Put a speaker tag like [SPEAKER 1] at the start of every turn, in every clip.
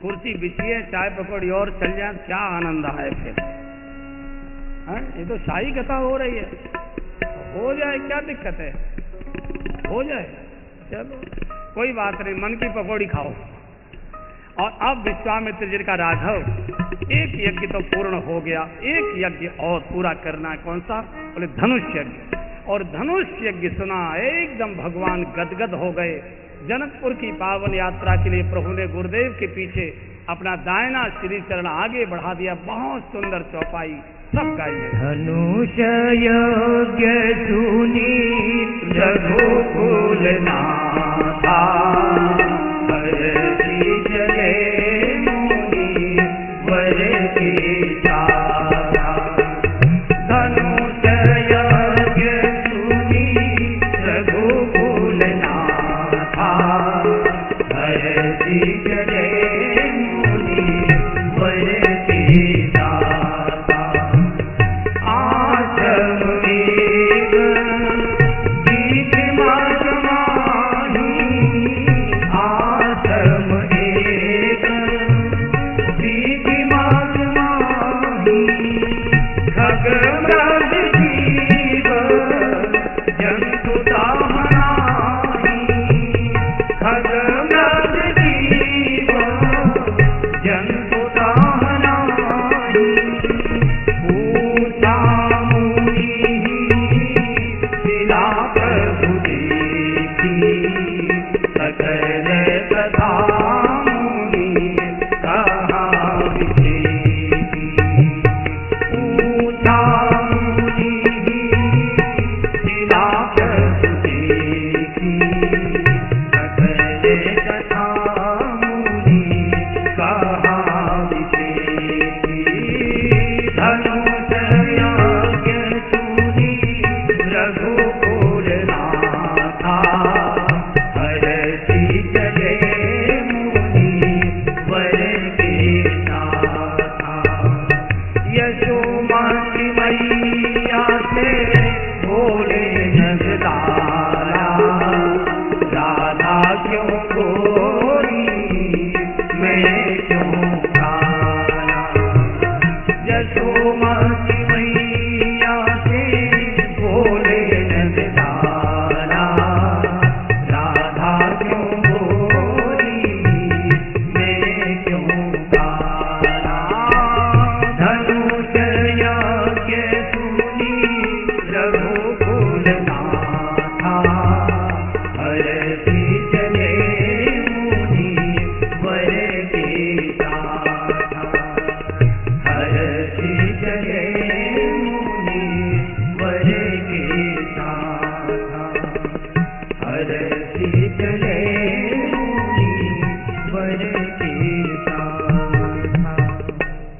[SPEAKER 1] कुर्सी बिछिए, चाय पकौड़ी और चल जाए, क्या आनंद आए फिर। ये तो शाही कथा हो रही है, हो जाए क्या दिक्कत है, हो जाए, चलो कोई बात नहीं, मन की पकौड़ी खाओ। और अब विश्वामित्र जी का राघव एक यज्ञ तो पूर्ण हो गया, एक यज्ञ और पूरा करना है। कौन सा? बोले धनुष यज्ञ। और धनुष यज्ञ सुना, एकदम भगवान गदगद हो गए। जनकपुर की पावन यात्रा के लिए प्रभु ने गुरुदेव के पीछे अपना दाहिना श्री चरण आगे बढ़ा दिया। बहुत सुंदर चौपाई, सब गाइए।
[SPEAKER 2] धनुष यज्ञ सुनी रघुकुल नाथा, हरषि चले मुनि वर की चारा। धनुष यज्ञ सुनी रघुकुल नाथा, हरषि चले मुनि वर की चारा।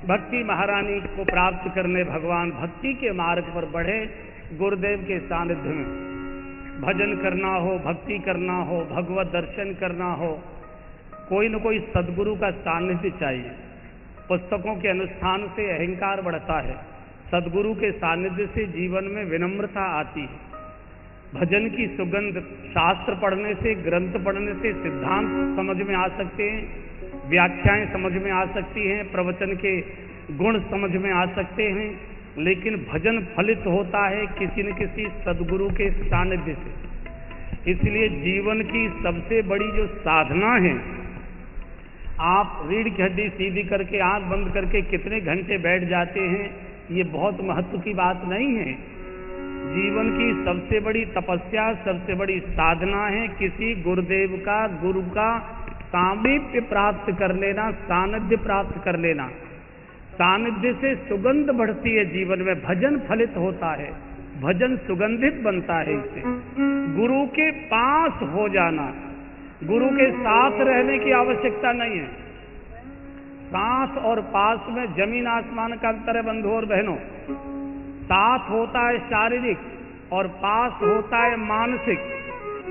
[SPEAKER 1] भक्ति महारानी को प्राप्त करने भगवान भक्ति के मार्ग पर बढ़े। गुरुदेव के सानिध्य में भजन करना हो, भक्ति करना हो, भगवत दर्शन करना हो, कोई न कोई सद्गुरु का सानिध्य चाहिए। पुस्तकों के अनुष्ठान से अहंकार बढ़ता है, सद्गुरु के सानिध्य से जीवन में विनम्रता आती है। भजन की सुगंध शास्त्र पढ़ने से, ग्रंथ पढ़ने से सिद्धांत समझ में आ सकते हैं, व्याख्याएं समझ में आ सकती हैं, प्रवचन के गुण समझ में आ सकते हैं, लेकिन भजन फलित होता है किसी न किसी सद्गुरु के सानिध्य से। इसलिए जीवन की सबसे बड़ी जो साधना है, आप रीढ़ की हड्डी सीधी करके आंख बंद करके कितने घंटे बैठ जाते हैं, ये बहुत महत्व की बात नहीं है। जीवन की सबसे बड़ी तपस्या, सबसे बड़ी साधना है किसी गुरुदेव का, गुरु का सामीप्य प्राप्त कर लेना, सानिध्य प्राप्त कर लेना। सानिध्य से सुगंध बढ़ती है जीवन में, भजन फलित होता है, भजन सुगंधित बनता है। इससे गुरु के पास हो जाना, गुरु के साथ रहने की आवश्यकता नहीं है। साथ और पास में जमीन आसमान का अंतर है बंधुओं और बहनों। साथ होता है शारीरिक और पास होता है मानसिक।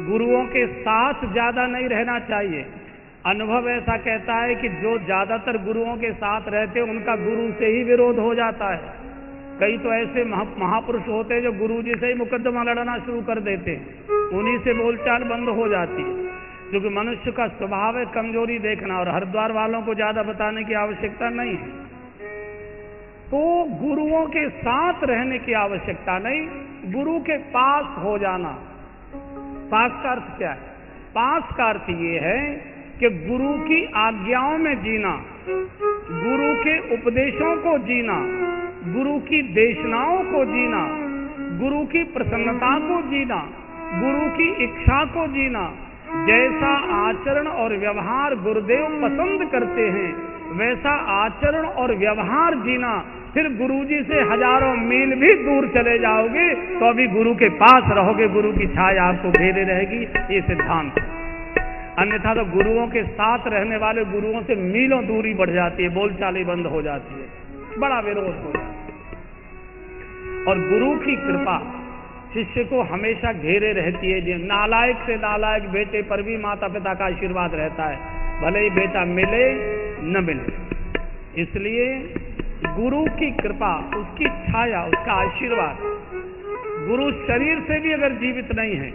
[SPEAKER 1] गुरुओं के साथ ज्यादा नहीं रहना चाहिए। अनुभव ऐसा कहता है कि जो ज्यादातर गुरुओं के साथ रहते हैं उनका गुरु से ही विरोध हो जाता है। कई तो ऐसे महापुरुष होते हैं जो गुरु जी से ही मुकदमा लड़ना शुरू कर देते हैं, उन्हीं से बोलचाल बंद हो जाती है। क्योंकि मनुष्य का स्वभाव है कमजोरी देखना, और हरिद्वार वालों को ज्यादा बताने की आवश्यकता नहीं है। तो गुरुओं के साथ रहने की आवश्यकता नहीं, गुरु के पास हो जाना। पास का अर्थ क्या है? पास का अर्थ ये है कि गुरु की आज्ञाओं में जीना, गुरु के उपदेशों को जीना, गुरु की देशनाओं को जीना, गुरु की प्रसन्नता को जीना, गुरु की इच्छा को जीना। जैसा आचरण और व्यवहार गुरुदेव पसंद करते हैं वैसा आचरण और व्यवहार जीना। फिर गुरुजी से हजारों मील भी दूर चले जाओगे तो अभी गुरु के पास रहोगे, गुरु की छाया आपको घेरे रहेगी। ये सिद्धांत है। अन्यथा तो गुरुओं के साथ रहने वाले गुरुओं से मीलों दूरी बढ़ जाती है, बोलचाल ही बंद हो जाती है, बड़ा विरोध हो जाता है। और गुरु की कृपा शिष्य को हमेशा घेरे रहती है। जो नालायक से नालायक बेटे पर भी माता पिता का आशीर्वाद रहता है, भले ही बेटा मिले न मिले। इसलिए गुरु की कृपा, उसकी छाया, उसका आशीर्वाद गुरु शरीर से भी अगर जीवित नहीं है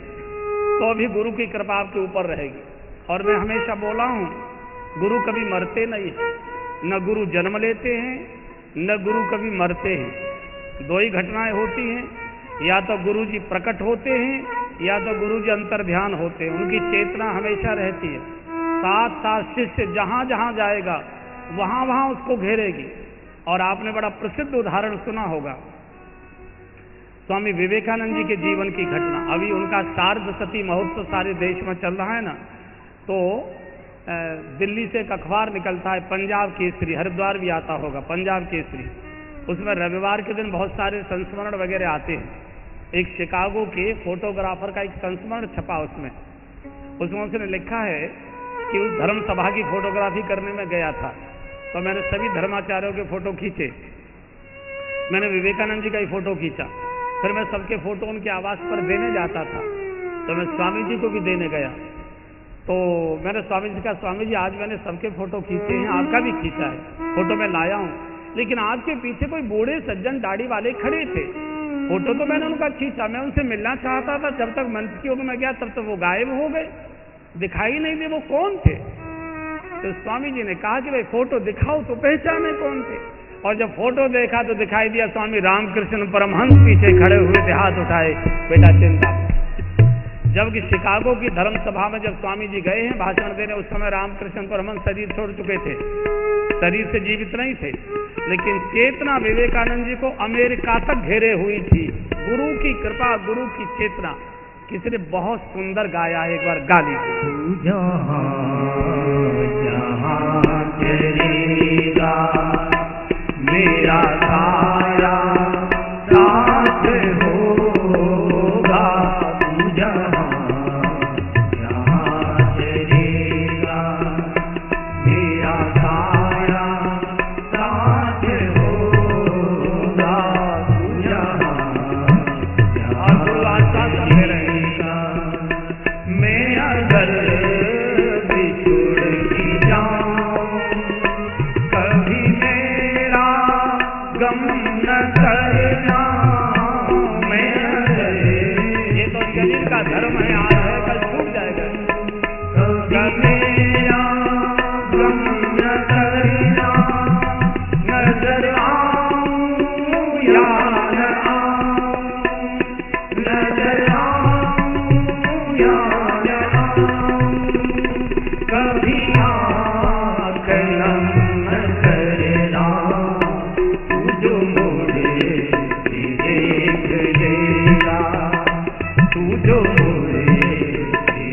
[SPEAKER 1] तो भी गुरु की कृपा आपके ऊपर रहेगी। और मैं हमेशा बोला हूं, गुरु कभी मरते नहीं है, न गुरु जन्म लेते हैं न गुरु कभी मरते हैं। दो ही घटनाएं होती हैं, या तो गुरु जी प्रकट होते हैं या तो गुरु जी अंतर्ध्यान होते हैं। उनकी चेतना हमेशा रहती है, साथ साथ शिष्य जहां जहां जाएगा वहां वहां उसको घेरेगी। और आपने बड़ा प्रसिद्ध उदाहरण सुना होगा, स्वामी विवेकानंद जी के जीवन की घटना। अभी उनका सार्धशती महोत्सव सारे देश में चल रहा है ना, तो दिल्ली से एक अखबार निकलता है पंजाब केसरी, हरिद्वार भी आता होगा पंजाब केसरी। उसमें रविवार के दिन बहुत सारे संस्मरण वगैरह आते हैं। एक शिकागो के फोटोग्राफर का एक संस्मरण छपा उसमें उसने लिखा है कि उस धर्म सभा की फोटोग्राफी करने में गया था, तो मैंने सभी धर्माचार्यों के फोटो खींचे, मैंने विवेकानंद जी का ही फोटो खींचा, फिर मैं सबके फोटो उनके आवास पर देने जाता था, तो मैं स्वामी जी को भी देने गया। तो मैंने स्वामी जी से कहा, स्वामी जी आज मैंने सबके फोटो खींचे हैं, आपका भी खींचा है, फोटो मैं लाया हूँ, लेकिन आपके पीछे कोई बूढ़े सज्जन दाढ़ी वाले खड़े थे, फोटो तो मैंने उनका खींचा, मैं उनसे मिलना चाहता था, जब तक मंच की ओर में गया तब तक वो गायब हो गए, दिखाई नहीं दे वो कौन थे। तो स्वामी जी ने कहा कि भाई फोटो दिखाओ तो पहचाने कौन थे। और जब फोटो देखा तो दिखाई दिया स्वामी रामकृष्ण परमहंस पीछे खड़े हुए थे, हाथ उठाए, बेटा चिंता। जबकि शिकागो की धर्म सभा में जब स्वामी जी गए हैं भाषण देने, उस समय रामकृष्ण परमहंस शरीर छोड़ चुके थे, शरीर से जीवित नहीं थे, लेकिन चेतना विवेकानंद जी को अमेरिका तक घेरे हुई थी। गुरु की कृपा, गुरु की चेतना। किसी ने बहुत सुंदर गाया है, एक बार गा लीजिए।
[SPEAKER 2] जहाँ चलेगा मेरा साया साथ होगा, तू जहाँ चलेगा मेरा साया साथ होगा, तू जहाँ रहेगा। मैं अगर बिछुड़ भी जाऊं कभी मेरा गम न करना। मैं
[SPEAKER 1] ये तो शरीर का धर्म है, आज है कल छूट जाएगा।
[SPEAKER 2] कभी मेरा गम न करना, नजर आऊं या न आऊं, नजर आऊं या न आऊं, कभी आँख नम न करना। तू जो मुझे देख लेगा, तू जो मुझे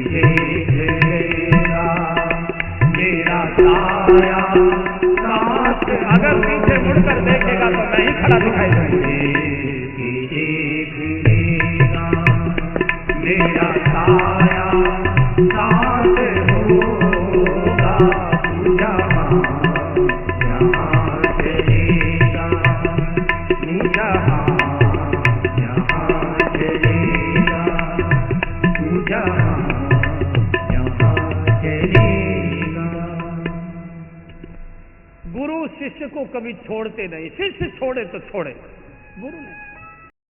[SPEAKER 2] देख लेगा, मेरा साया साथ
[SPEAKER 1] अगर पीछे मुड़कर देखेगा तो मैं ही खड़ा दिखाई दूंगा।
[SPEAKER 2] देख लेगा, मेरा साया साथ होगा, तू जहाँ चलेगा, तू जहाँ चलेगा, तू जहाँ चलेगा।
[SPEAKER 1] गुरु शिष्य को कभी छोड़ते नहीं, शिष्य छोड़े तो छोड़े, गुरु नहीं।